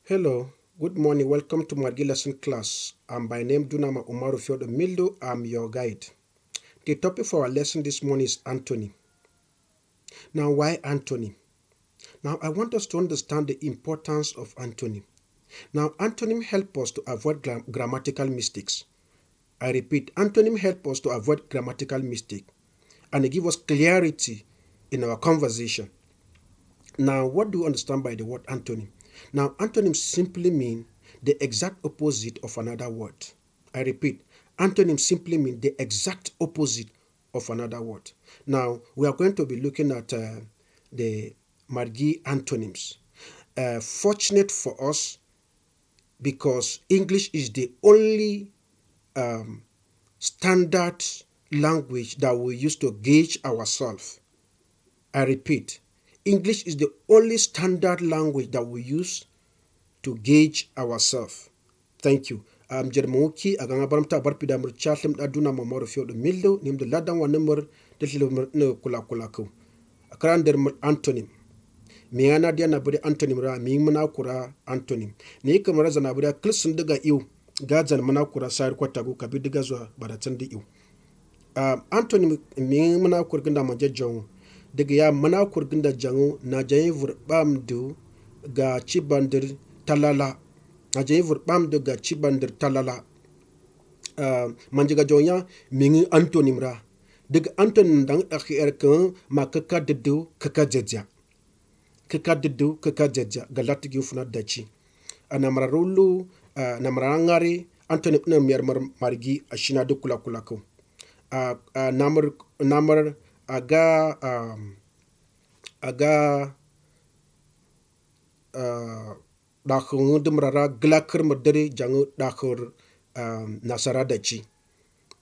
Hello, good morning. Welcome to Marghi lesson class. I'm by name Dunama Umaru Fiodo Mildo. I'm your guide. The topic for our lesson this morning is antony. Now, why antony? Now, I want us to understand the importance of antony. Now, antonym help us to avoid grammatical mistakes. I repeat, antonym help us to avoid grammatical mistake and it give us clarity in our conversation. Now, what do you understand by the word antonym? Now, antonyms simply mean the exact opposite of another word. I repeat, antonyms simply mean the exact opposite of another word. Now, we are going to be looking at the Marghi antonyms. Fortunate for us, because English is the only um, standard language that we use to gauge ourselves. I repeat, English is the only standard language that we use to gauge ourselves. Thank you. Jermoki aganga baramta barpida mur chatlem aduna mamoro fio de mildo nim de ladan wa number de ne kula kula ko. Akran der antonym. Miana dia na bude antonym ra mi mana kura antonym. Ni kamara zana bude klisun daga iu gazan mana kura sayar kwata go kabi daga zuwa baratan da iu. Antonym mi mana kurginda manje jongo daga ya mana kurginda jango na jayin vurbam du ga cibandir talala na jayin vurbam du ga cibandir talala manje ga jonya mingi antonym ra daga antonym dang akhir kan ma kaka dedu kaka jejja ga latigi funa dachi anamara rulu namara ngari antonym na miyar margi ashina du kula kula ko namar aga dakhur dumrara glakir merdere jangu dakhur nasara dachi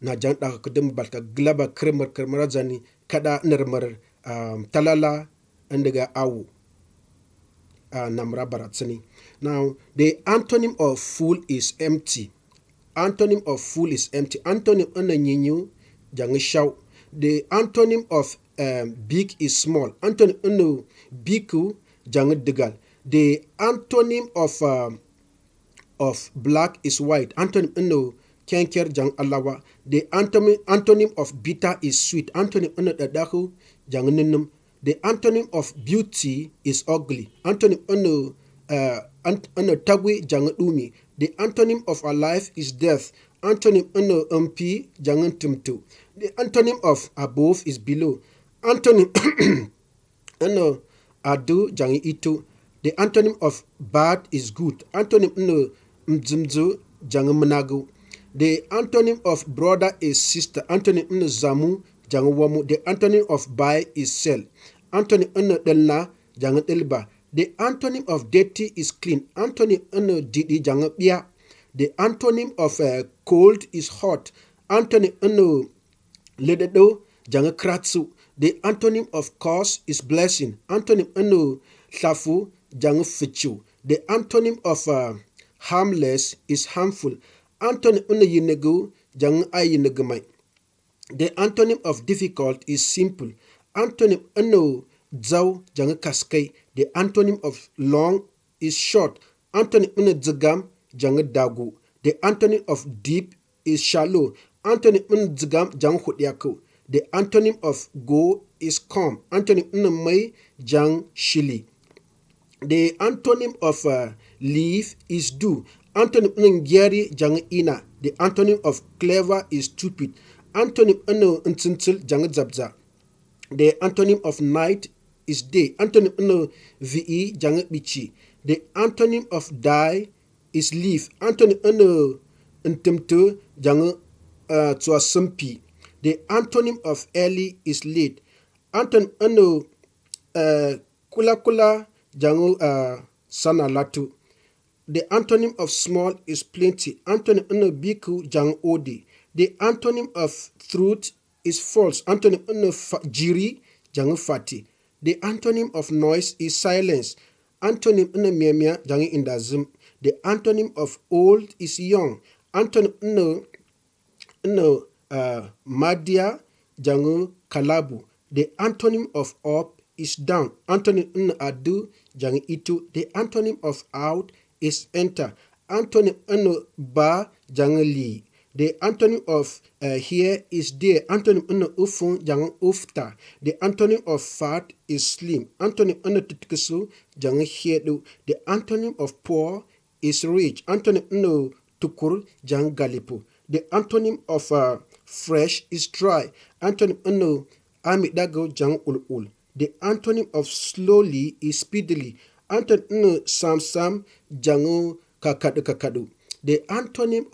na jang dakhur dum balka glaba kirmar zani kada nirmar talala indiga awu namra baratsani. Now the antonym of full is empty. Antonym of full is empty. Antonym nyinyu jang shaw. The antonym of big is small. Antonym biku jang digal. The antonym of black is white. Antonym kenker jang alawa. The antonym of bitter is sweet. Antonym dadahu jang ninum. The antonym of beauty is ugly. Antonym tagwi jang dumi. The antonym of alive is death. Antonym mp jang tumtu. The antonym of above is below. Antonym adu jang itu. The antonym of bad is good. Antonym mzumzu jang mnagu. The antonym of brother is sister. Antonym zamu jang wamu. The antonym of buy is sell. Antonym delna jang delba. The antonym of dirty is clean. Antonym didi jang bia. The antonym of cold is hot. Antonym lededo jang kratsu. The antonym of curse is blessing. Antonym shafu jang fichu. The antonym of harmless is harmful. Antonym yinegu jang ayinegumai. The antonym of difficult is simple. Antonym zau jang kaskai. The antonym of long is short. Antonym zigam jang dagu. The antonym of deep is shallow. Antonym zigam jang hudiako. The antonym of go is calm. Antonym mai jang shili. The antonym of leaf is do. Antonym ngeri jang ina. The antonym of clever is stupid. Antonym ntintil jang zabza. The antonym of night is day. Antonym vi jang bichi. The antonym of die is leaf. Antonym ntimtu jang tsuasampi. The antonym of early is late. Antonym kula kula jangu sana latu. The antonym of small is plenty. Antonym biku jang odi. The antonym of truth is false. Antonym jiri jang fati. The antonym of noise is silence. Antonym miamia jang indazim. The antonym of old is young. Antonym madia jangu kalabu. The antonym of up is down. Antonym adu jang itu. The antonym of out is enter. Antonym ba jang li. The antonym of here is there. Antonym ufun jang ufta. The antonym of fat is slim. Antonym tutkusu jang hedu. The antonym of poor is rich. Antonym tukur jang galipu. The antonym of fresh is dry. Antonym amidago jang ul. The antonym of slowly is speedily. Antonym sam jangu kakadu. The antonym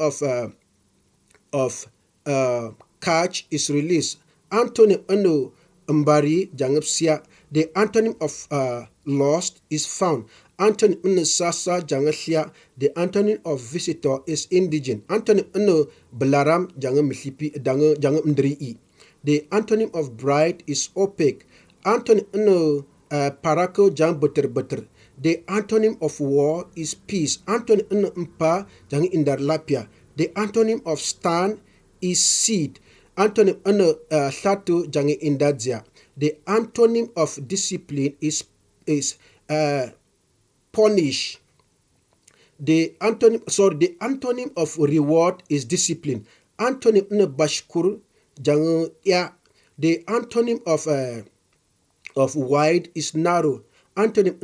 of catch is release. Antonym mbari jangapsia. The antonym of lost is found. Antonym sasa jangapsia. The antonym of visitor is indigent. Antonym belaram jangamisipi jangamdri. The antonym of bright is opaque. Antonym parako jang butter. The antonym of war is peace. Antonym mpa jang indarlapia. The antonym of stand is seed. Antonym satu jang indadzia. The antonym of discipline is punish. The antonym of reward is discipline. Antonym bashkur jang ya. The antonym of wide is narrow. Antonym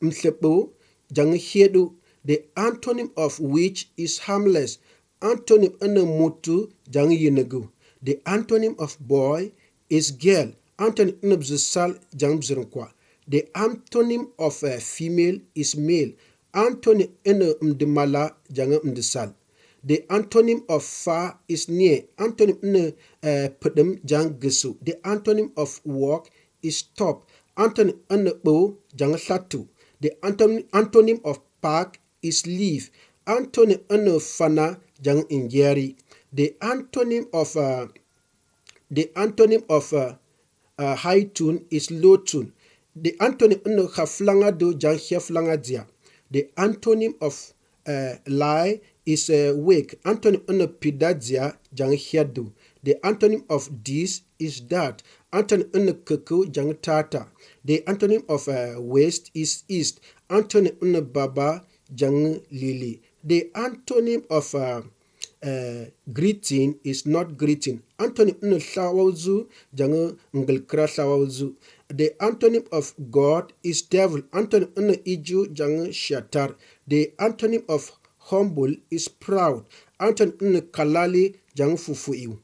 msepo jang hedu. The antonym of which is harmless. Antonym mutu jang yinegu. The antonym of boy is girl. Antonym bzisal jang bzirnkwa. The antonym of female is male. Antonym mdimala jang mdisal. The antonym of far is near. Antonym pedem jang gesu. The antonym of walk is stop. Antonym bo jang satu. The antonym of park is leaf. Antonym fana jang injeri. The antonym of high tune is low tune. The antonym haflanga do jang heflanga dia. The antonym of lie is wake. Antonym pidadzia jang hedu. The antonym of this is that. Antonym kuku jang tata. The antonym of west is east. Antonym baba jang lili. The antonym of greeting is not greeting. Antonym shawauzu jang ngelkra shawauzu. The antonym of God is devil. Antonym iju jang shatar. The antonym of humble is proud. Antonym kalali jang fufuiu.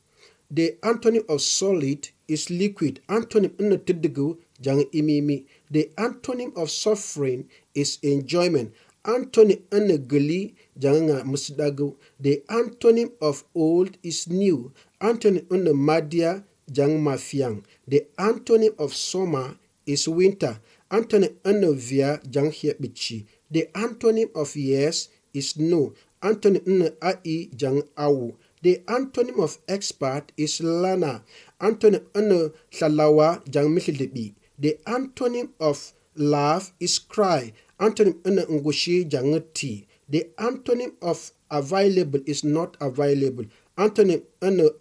The antonym of solid is liquid. Antonym tidigu jang imimi. The antonym of suffering is enjoyment. Antonym geli jang musdagu. The antonym of old is new. Antonym madia jang mafiang. The antonym of summer is winter. Antonym via jang bichi. The antonym of yes is no. Antonym ai jang awu. The antonym of expert is learner. Antonym salawa jang mithilibi. The antonym of laugh is cry. Antonym ngushi jang tea. The antonym of available is not available. Antonym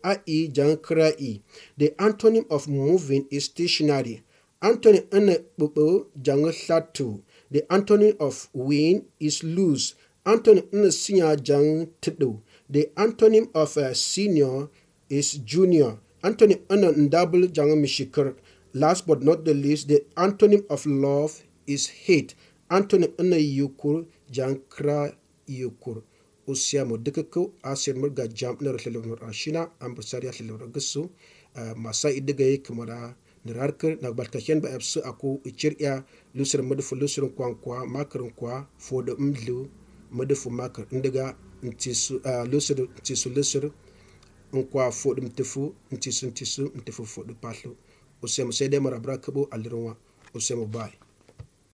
ai jang krai. The antonym of moving is stationary. Antonym bubu jang satu. The antonym of win is lose. Antonym sinya jang tedu. The antonym of senior is junior. Antonym double jang mishikar. Last but not the least, the antonym of love is hate. Antonym yukur jang kra yukur. Usiamo dikako asir murga jam na rahlilur ashina ambersari rahlilur gusu masa idigaye kamara nirarkar na barkashen ba absu aku ichirya lusir mudfu lusir kwankwa makarin kwa fodo mdlu mudfu makar indiga ntisu lusir nkwa fodo mtifu ntisu mtifu fodo paslu usemo sede marabra kabo alirwa usemo bai